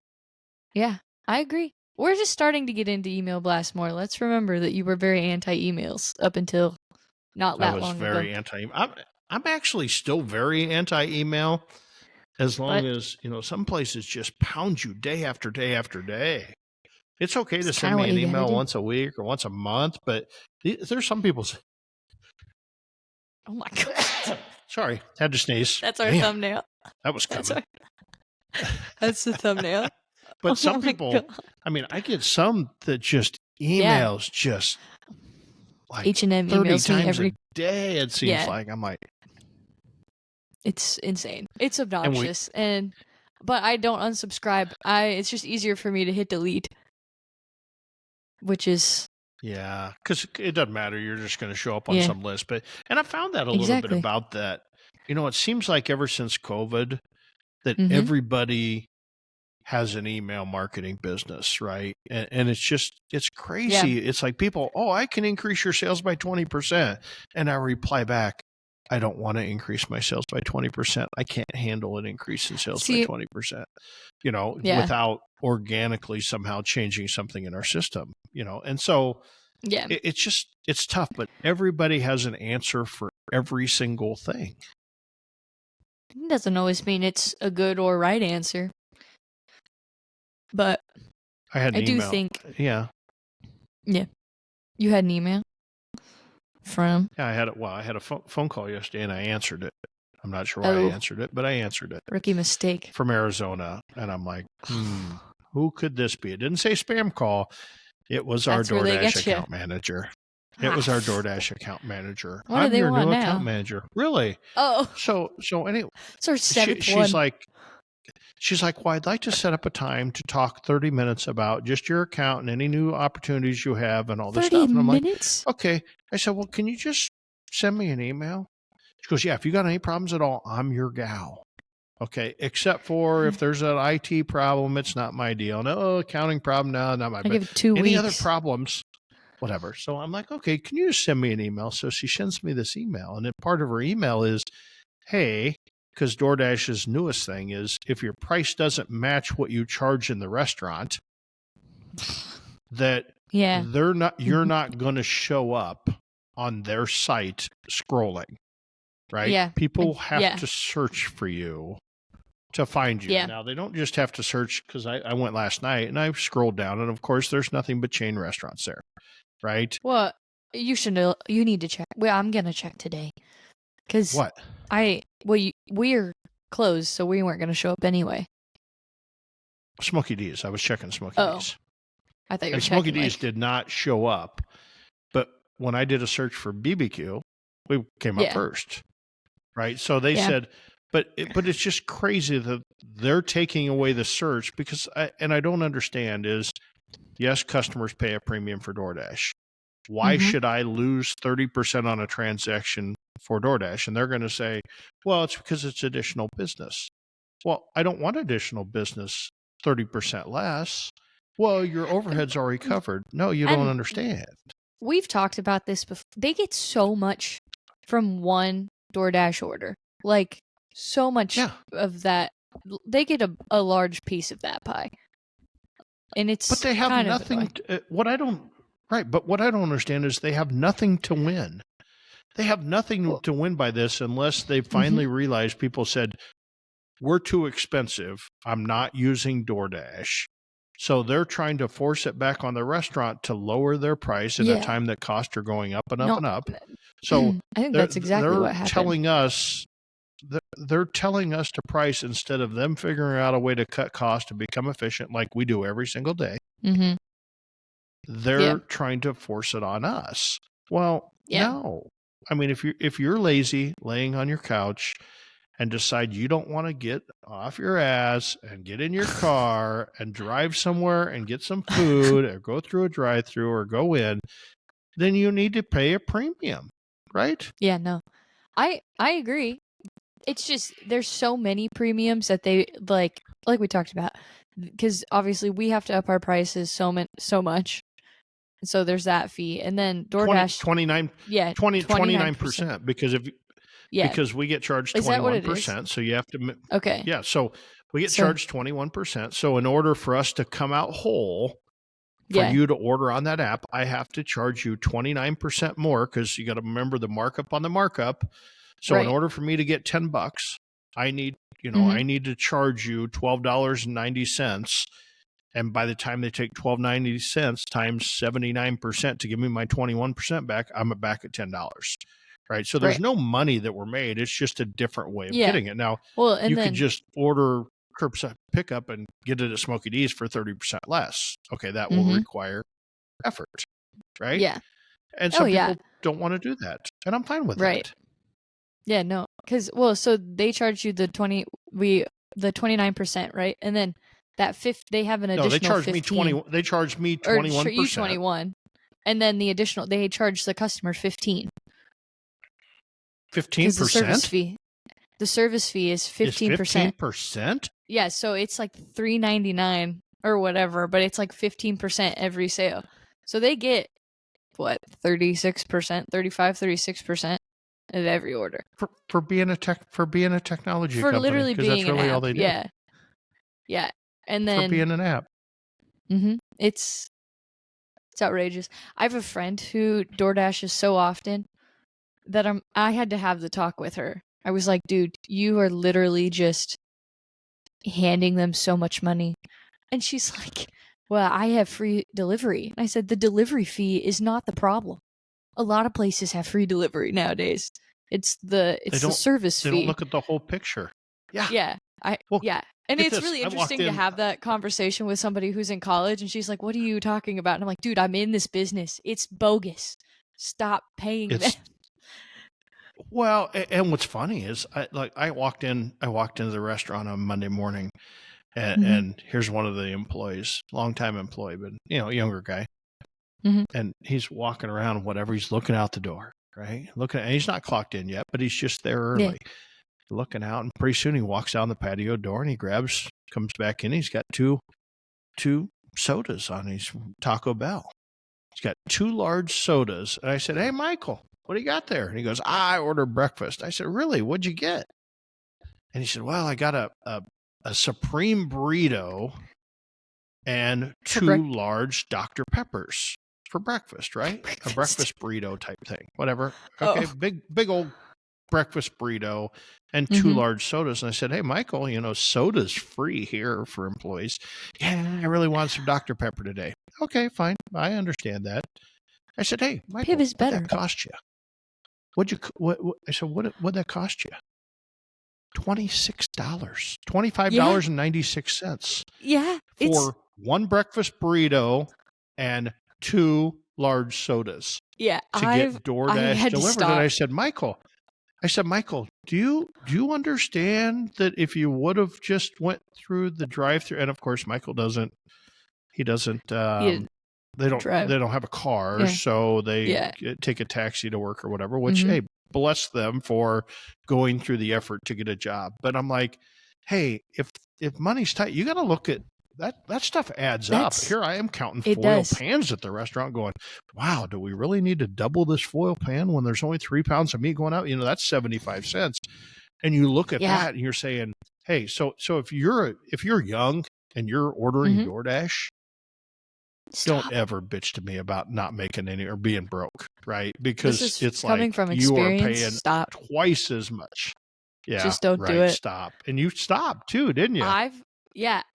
Yeah, I agree. We're just starting to get into email blasts more. Let's remember that you were very anti-emails up until not that long ago. I was very anti. I'm actually still very anti-email as long But as, some places just pound you day after day after day. It's okay it's to kind send of me what an you gotta email do. once a week or once a month, but there's some people. Oh my god, Sorry, had to sneeze. that's our Damn, thumbnail. that was That's coming. that's the thumbnail. But Oh some my people, god. I get some that just Yeah. emails just like H&M 30 emails me times a every. day, it seems Yeah, like. I'm like, it's insane. It's and obnoxious, but I don't unsubscribe. It's just easier for me to hit delete, which is yeah, because it doesn't matter. You're just going to show up on yeah, some list. And I found that a little bit exactly. about that. It seems like ever since COVID that Mhm. everybody has an email marketing business, right? And it's Yeah. crazy. It's like people, I can increase your sales by 20%. And I reply back, I don't want to increase my sales by 20%. I can't handle an increase in sales by See, 20%, yeah, without organically somehow changing something in our system, and so yeah. it's tough, but everybody has an answer for every single thing. It doesn't always mean it's a good or right answer, but I had an I do email. think Yeah. you had an email from. Yeah, I had a phone call yesterday and I answered it. I'm not sure why I answered it, but I answered it Rookie mistake. from Arizona. And I'm like, who could this be? It didn't say spam call. It was our That's where they DoorDash get you. account manager. It was our DoorDash account manager. What do I'm they your want new now? account manager. Really? Oh, So anyway, it's our seventh one. she's like, well, I'd like to set up a time to talk 30 minutes about just your account and any new opportunities you have and all this 30 stuff. And I'm like, minutes? okay. I said, well, can you just send me an email? She goes, yeah, if you got any problems at all, I'm your gal. Okay. Except for if there's an IT problem, it's not my deal. No, accounting problem, no, not my I deal. give it 2 Any weeks. other problems, whatever. So I'm like, okay, can you just send me an email? So she sends me this email. And then part of her email is, hey, because DoorDash's newest thing is if your price doesn't match what you charge in the restaurant, that Yeah. you're not going to show up on their site scrolling, right? Yeah. People have Yeah. to search for you to find you. Yeah. Now, they don't just have to search, because I went last night and I scrolled down, and of course there's nothing but chain restaurants there, right? Well, you should know. You need to check. Well, I'm gonna check today, because What? we're closed, so we weren't gonna show up anyway. Smoky D's. I was checking Smoky D's. I thought you were And Smoky checking. D's did not show up. But when I did a search for BBQ, we came up first, right? So they said, but it's just crazy that they're taking away the search, because I don't understand is, yes, customers pay a premium for DoorDash. Why should I lose 30% on a transaction for DoorDash? And they're going to say, well, it's because it's additional business. Well, I don't want additional business 30% less. Well, your overhead's already covered. No, you don't understand. We've talked about this before. They get so much from one DoorDash order. Like, so much of that. They get a large piece of that pie. And it's But they have kind nothing. What I don't understand is they have nothing to win. They have nothing to win by this unless they finally realize people said, we're too expensive. I'm not using DoorDash. So they're trying to force it back on the restaurant to lower their price in a time that costs are going up and up and up. So I think that's exactly what happened. They're telling us to price instead of them figuring out a way to cut costs and become efficient like we do every single day. They're trying to force it on us. Well, no. I mean, if you're lazy, laying on your couch, and decide you don't want to get off your ass and get in your car and drive somewhere and get some food or go through a drive-thru or go in, then you need to pay a premium, right? Yeah, no. I agree. It's just there's so many premiums that they like we talked about, because obviously we have to up our prices so much. So there's that fee, and then DoorDash 29%, because we get charged 21%, so you have to so we get charged 21%. So in order for us to come out whole for you to order on that app, I have to charge you 29% more, because you got to remember the markup on the markup. So in Right. order for me to get $10, I need, Mhm. I need to charge you $12.90. And by the time they take $12.90 times 79% to give me my 21% back, I'm back at $10. Right. So there's Right. no money that we're made. It's just a different way of Yeah. getting it. Now, Well, and you could then just order curbside pickup and get it at Smokey D's for 30% less. Okay, that will Mhm. require effort, right? Yeah. And Oh, some yeah. people don't want to do that, and I'm fine with Right. that. Yeah, no. So they charge you the 29%, right? And then they have an No, they additional charge me 15, They charge me or 21%. you 21. And then they charge the customer 15 because the service 15% fee is is 15%. 15%. Yeah, so it's like $3.99 or whatever, but it's like 15% every sale. So they get what, 36%, 36% of every order For being a technology for company, literally because that's being an really all app. they do. Yeah. Yeah. And For then being an app. it's outrageous. I have a friend who DoorDashes so often that I had to have the talk with her. I was like, dude, you are literally just handing them so much money. And she's like, well, I have free delivery. And I said, the delivery fee is not the problem. A lot of places have free delivery nowadays. It's the service They don't fee. look at the whole picture. Yeah. Yeah. Well, And get it's this. really I walked interesting to in. have that conversation with somebody who's in college, and she's like, what are you talking about? And I'm like, dude, I'm in this business. It's bogus. Stop paying them. It's well, and what's funny is I walked into the restaurant on Monday morning, and here's one of the employees, longtime employee, but younger guy, and he's walking around, whatever, he's looking out the door, right? And he's not clocked in yet, but he's just there early, looking out, and pretty soon he walks down the patio door and he comes back in. He's got two sodas on his Taco Bell. He's got 2 large sodas, and I said, "Hey, Michael, what do you got there?" And he goes, "I ordered breakfast." I said, "Really? What'd you get?" And he said, "Well, I got a supreme burrito and 2 large Dr. Peppers for breakfast, right? A breakfast burrito type thing, whatever. Okay, big old breakfast burrito and 2 large sodas." And I said, "Hey, Michael, soda's free here for employees." "Yeah, I really want some Dr. Pepper today." "Okay, fine. I understand that." I said, "Hey, Michael, Piv is what'd better. that cost you?" I said, what'd that cost you? $26, $25.96 Yeah. for 1 breakfast burrito and 2 large sodas Yeah. to I get DoorDash had to delivered. And stop. I said, Michael, do you understand that if you would have just went through the drive-thru, and of course Michael doesn't, he doesn't, they don't have a car, so they take a taxi to work or whatever, which, hey, bless them for going through the effort to get a job. But I'm like, hey, if money's tight, you got to look at that stuff adds up. Here I am counting foil pans at the restaurant going, wow, do we really need to double this foil pan when there's only 3 pounds of meat going out? That's 75 cents. And you look at that and you're saying, hey, so if you're young and you're ordering DoorDash, don't ever bitch to me about not making any or being broke, right? Because it's coming like from you are experience. paying twice as much. Yeah, just don't do it. Stop. And you stopped too, didn't you?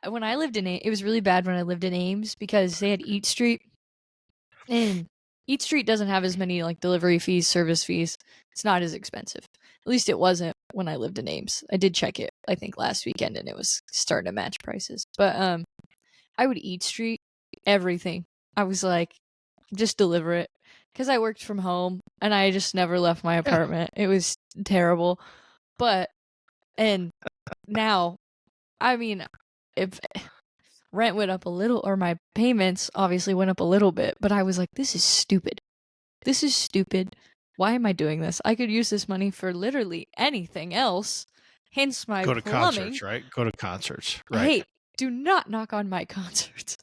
When I lived in it was really bad when I lived in Ames because they had Eat Street, and Eat Street doesn't have as many like delivery fees, service fees. It's not as expensive. At least it wasn't when I lived in Ames. I did check it, I think, last weekend, and it was starting to match prices. But I would Eat Street everything. I was like, just deliver it, because I worked from home and I just never left my apartment. It was terrible. And now, I mean, if rent went up a little, or my payments obviously went up a little bit, but I was like, this is stupid. Why am I doing this? I could use this money for literally anything else. Hence my go to plumbing. Concerts, right? Go to concerts, right? Hey, do not knock on my concerts.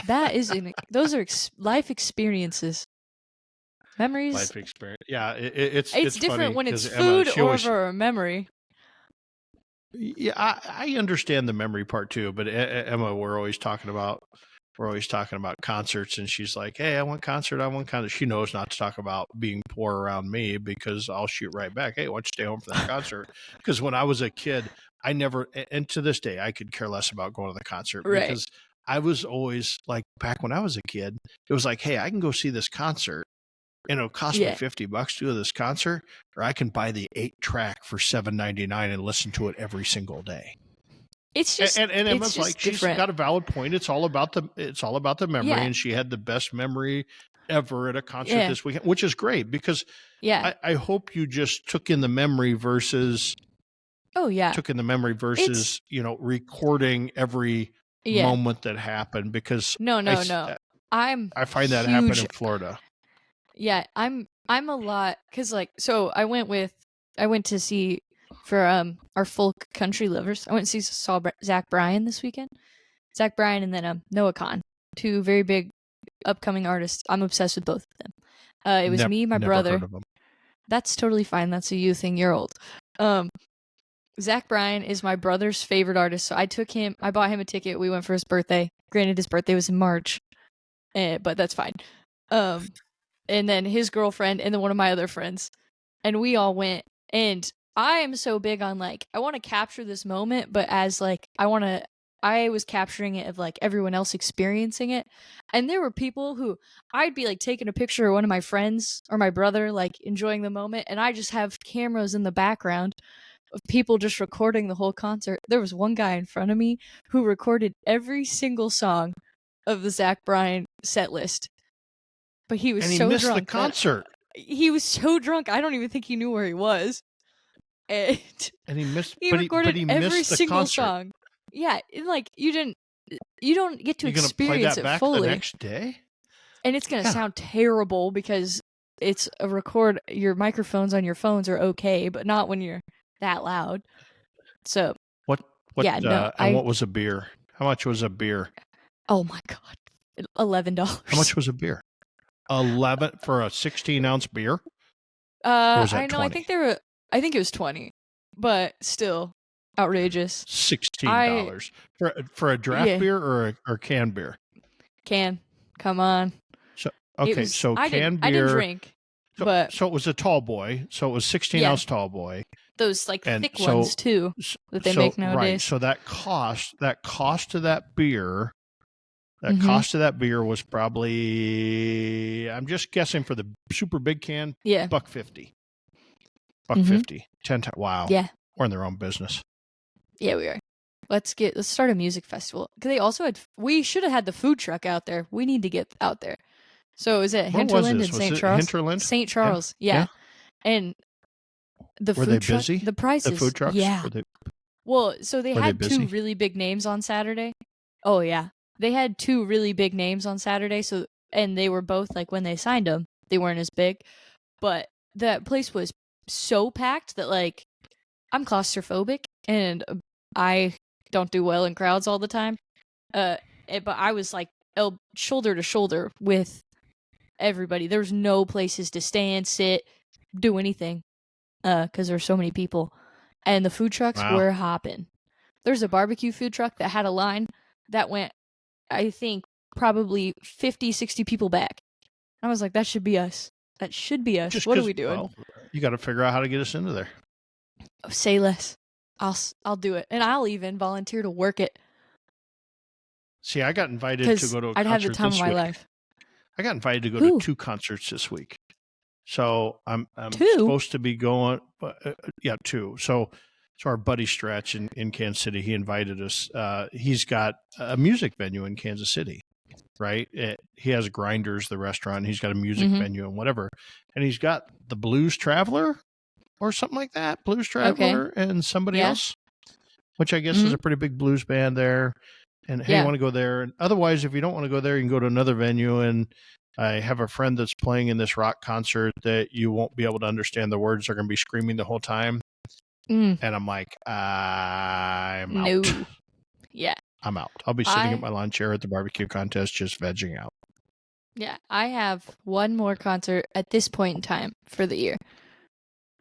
Those are life experiences, memories. Life experience. Yeah, it's different funny when it's Emma, food or a memory. Yeah, I understand the memory part too, but Emma, we're always talking about we're always talking about concerts, and she's like, "Hey, I want concert. I want concert." She knows not to talk about being poor around me because I'll shoot right back. Hey, why don't you stay home for that concert? Because when I was a kid, I never, and to this day, I could care less about going to the concert Right. because I was always like, back when I was a kid, it was like, hey, I can go see this concert and it'll cost me Yeah. $50 to go to this concert, or I can buy the 8-track for $7.99 and listen to it every single day. It's just And it's Emma's just like, she's different. got a valid point. It's all about the memory, Yeah. and she had the best memory ever at a concert Yeah. this weekend, which is great because Yeah. I hope you just took in the memory versus Oh yeah. recording every Yeah. moment that happened, because No. I find that huge. happen in Florida. Yeah, I'm a lot because so I went to see for our folk country lovers. I went to saw Zach Bryan this weekend. Zach Bryan and then Noah Khan, two very big upcoming artists. I'm obsessed with both of them. It was me, my Never brother. heard of them. That's totally fine. That's a you thing. You're old. Zach Bryan is my brother's favorite artist, so I bought him a ticket. We went for his birthday. Granted, his birthday was in March, but that's fine. And then his girlfriend, and then one of my other friends, and we all went. And I am so big on I want to capture this moment, but as I was capturing it of everyone else experiencing it. And there were people who I'd be taking a picture of one of my friends or my brother enjoying the moment, and I just have cameras in the background of people just recording the whole concert. There was one guy in front of me who recorded every single song of the Zach Bryan set list. But he was and he so missed drunk. the concert. He was so drunk, I don't even think he knew where he was. And he missed. he but recorded he every missed the single concert. song. Yeah, and you don't get to You're gonna experience play that it back fully. the next day, and it's gonna sound terrible because it's a record. Your microphones on your phones are okay, but not when you're that loud. So what? Yeah, no. And what was a beer? How much was a beer? Oh my god, $11. How much was a beer? 11 for a 16-ounce beer? Or was that I know. 20? I think it was 20, but still outrageous. $16 for a draft beer or a canned beer? Can. Come on. So okay, so canned beer. I didn't drink, but so it was a tall boy. So it was 16-ounce tall boy. Those thick ones too that they make nowadays. Right. So that cost of that beer. Mm-hmm. Cost of that beer was probably, I'm just guessing for the super big can, $1.50. $1.50. 10 times. Wow. Yeah. We're in their own business. Yeah, we are. Let's start a music festival. Because they also we should have had the food truck out there. We need to get out there. So is it Hinterland and St. Charles? Hinterland? St. Charles, yeah. And the were food they truck, busy? The prices. The food trucks? Yeah. Well, so they had two really big names on Saturday. Oh, yeah. They had two really big names on Saturday, and they were both when they signed them, they weren't as big, but that place was so packed that I'm claustrophobic and I don't do well in crowds all the time. But I was shoulder to shoulder with everybody. There was no places to stand, sit, do anything, because there's so many people, and the food trucks were hopping. There's a barbecue food truck that had a line that went, I think, probably 50, 60 people back. I was like, that should be us. That should be us. What are we doing? Well, you got to figure out how to get us into there. Oh, say less. I'll do it, and I'll even volunteer to work it. See, I got invited to go to a concert. I'd have the time of my life. I got invited to go to 2 concerts this week. So I'm supposed to be going. 2. So our buddy Stretch in Kansas City, he invited us. He's got a music venue in Kansas City, right? He has Grinders, the restaurant. He's got a music venue and whatever. And he's got the Blues Traveler or something like that. Blues Traveler and somebody else, which I guess is a pretty big blues band there. And hey, you want to go there. And otherwise, if you don't want to go there, you can go to another venue. And I have a friend that's playing in this rock concert that you won't be able to understand the words. They're going to be screaming the whole time. And I'm like, I'm out. Yeah. I'm out. I'll be sitting at my lawn chair at the barbecue contest just vegging out. Yeah. I have one more concert at this point in time for the year.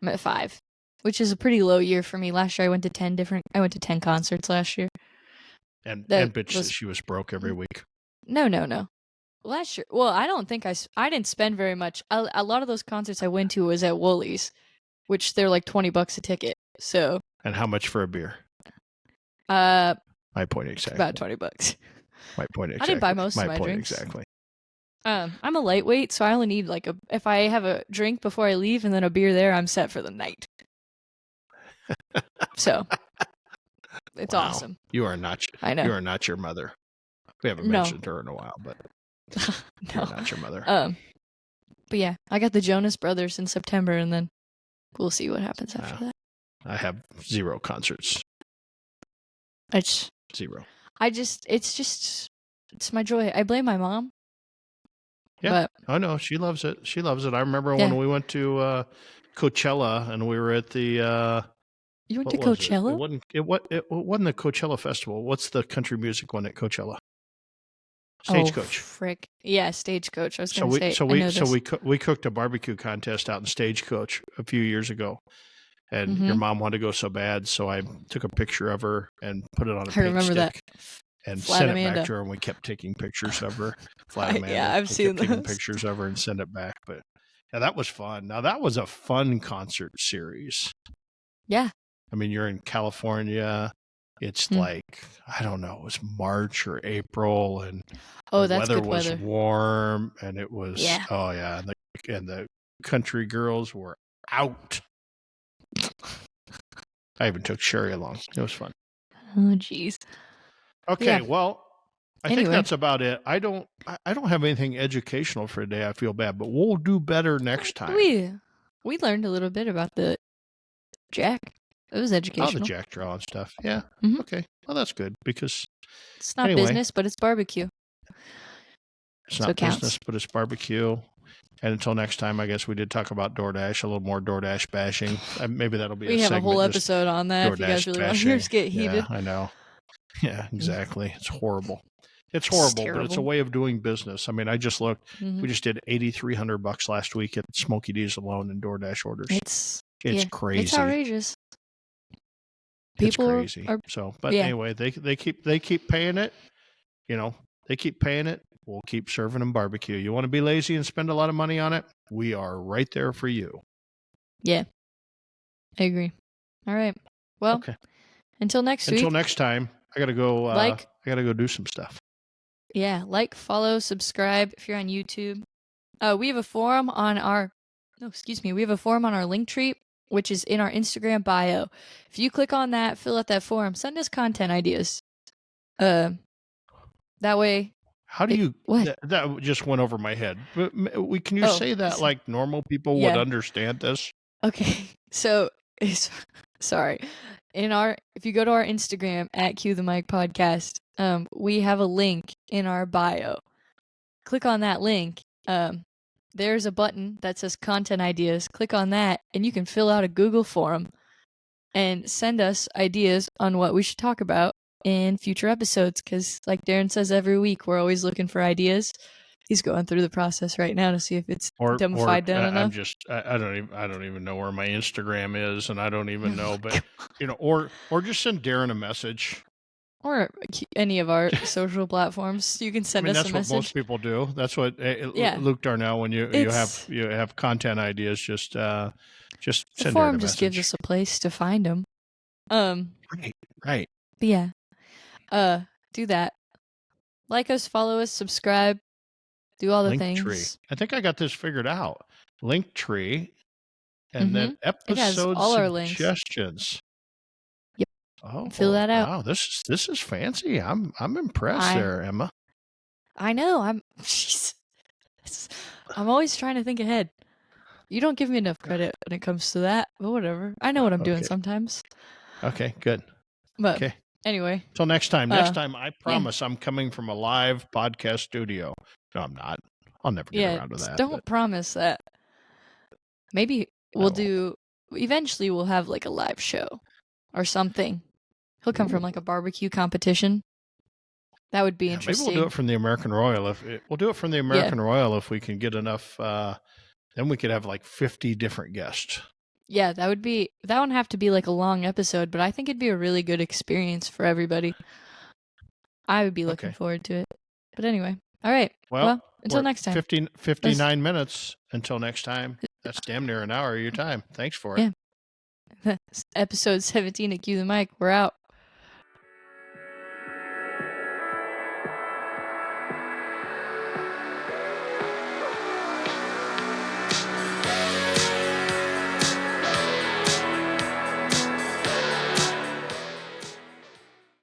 I'm at 5, which is a pretty low year for me. Last year I went to 10 concerts last year. And bitch says she was broke every week. No. Last year, well, I don't think I didn't spend very much. A lot of those concerts I went to was at Woolies, which they're like $20 a ticket. So, And how much for a beer? my point exactly. about $20. My point exactly. I didn't buy most of my point drinks. Exactly. I'm a lightweight, so I only need if I have a drink before I leave and then a beer there, I'm set for the night. So, it's awesome. You are not. I know. You are not your mother. We haven't mentioned her in a while, but you're not your mother. But yeah, I got the Jonas Brothers in September, and then we'll see what happens after that. I have 0 concerts. It's 0. it's my joy. I blame my mom. Yeah. Oh no, she loves it. She loves it. I remember when we went to Coachella and we were at the. You went to Coachella? It wasn't the Coachella Festival. What's the country music one at Coachella? Stagecoach. Oh, frick. Yeah, Stagecoach. I was going to say. We cooked a barbecue contest out in Stagecoach a few years ago, and your mom wanted to go so bad, so I took a picture of her and put it on a paint stick and sent it back to her, and we kept taking pictures of her. Flat Amanda. Yeah, I've seen those. Taking pictures of her and send it back, but yeah, that was fun. Now that was a fun concert series. Yeah. I mean, you're in California. It's like, I don't know, it was March or April, and the weather was warm, and it was, and the country girls were out. I even took Sherry along. It was fun. Oh, jeez. Okay, well, I think that's about it. I don't have anything educational for today. I feel bad, but we'll do better next time. We learned a little bit about the Jack. It was educational. Oh, the Jack Draw and stuff. Yeah. Okay. Well, that's good because it's not business, but it's barbecue. It's not business, but it's barbecue. And until next time, I guess we did talk about DoorDash, a little more DoorDash bashing. Maybe that'll be a segment. We have a whole episode on that if you guys really want to hear us get heated. Yeah, I know. Yeah, exactly. It's horrible. It's horrible, but it's a way of doing business. I mean, I just looked. We just did $8,300 last week at Smokey D's alone in DoorDash orders. It's crazy. It's outrageous. People it's crazy. Anyway, they keep paying it. You know, they keep paying it. We'll keep serving them barbecue. You want to be lazy and spend a lot of money on it? We are right there for you. Yeah, I agree. All right. Well, until next week. Until next time, I gotta go. I gotta go do some stuff. Yeah, follow, subscribe if you're on YouTube. We have a forum on our. We have a forum on our Linktree, which is in our Instagram bio. If you click on that, fill out that form, send us content ideas. That way. How do you? What? That just went over my head. Can you say that like normal people would understand this? Okay, so sorry. If you go to our Instagram at Cue the Mic Podcast, we have a link in our bio. Click on that link. There's a button that says content ideas. Click on that, and you can fill out a Google form and send us ideas on what we should talk about in future episodes. Because, like Darren says every week, we're always looking for ideas. He's going through the process right now to see if it's dumbified down enough. I don't even know where my Instagram is, and I don't even know. But or just send Darren a message. Or any of our social platforms, you can send us a message. That's what most people do. That's what Luke Darnell. When you have content ideas, just send Darren a message. The forum just gives us a place to find them. Right. But yeah, do that. Like us, follow us, subscribe, do all the things. I think I got this figured out. Linktree, and then episode all suggestions. Oh, fill that out. Wow, this is fancy. I'm impressed there, Emma. I know. I'm always trying to think ahead. You don't give me enough credit when it comes to that, but whatever. I know what I'm doing sometimes. Okay, good. But anyway. Till next time. Next time, I promise I'm coming from a live podcast studio. No, I'm not. I'll never get around to that. Don't promise that. Maybe eventually we'll have like a live show or something. He'll come from like a barbecue competition. That would be interesting. Maybe we'll do it from the American Royal. If we can get enough. Then we could have like 50 different guests. Yeah, that wouldn't have to be like a long episode, but I think it'd be a really good experience for everybody. I would be looking forward to it. But anyway, all right. Well, until we're next time. 59 minutes until next time. That's damn near an hour of your time. Thanks for it. Yeah. Episode 17 of Cue the Mic. We're out.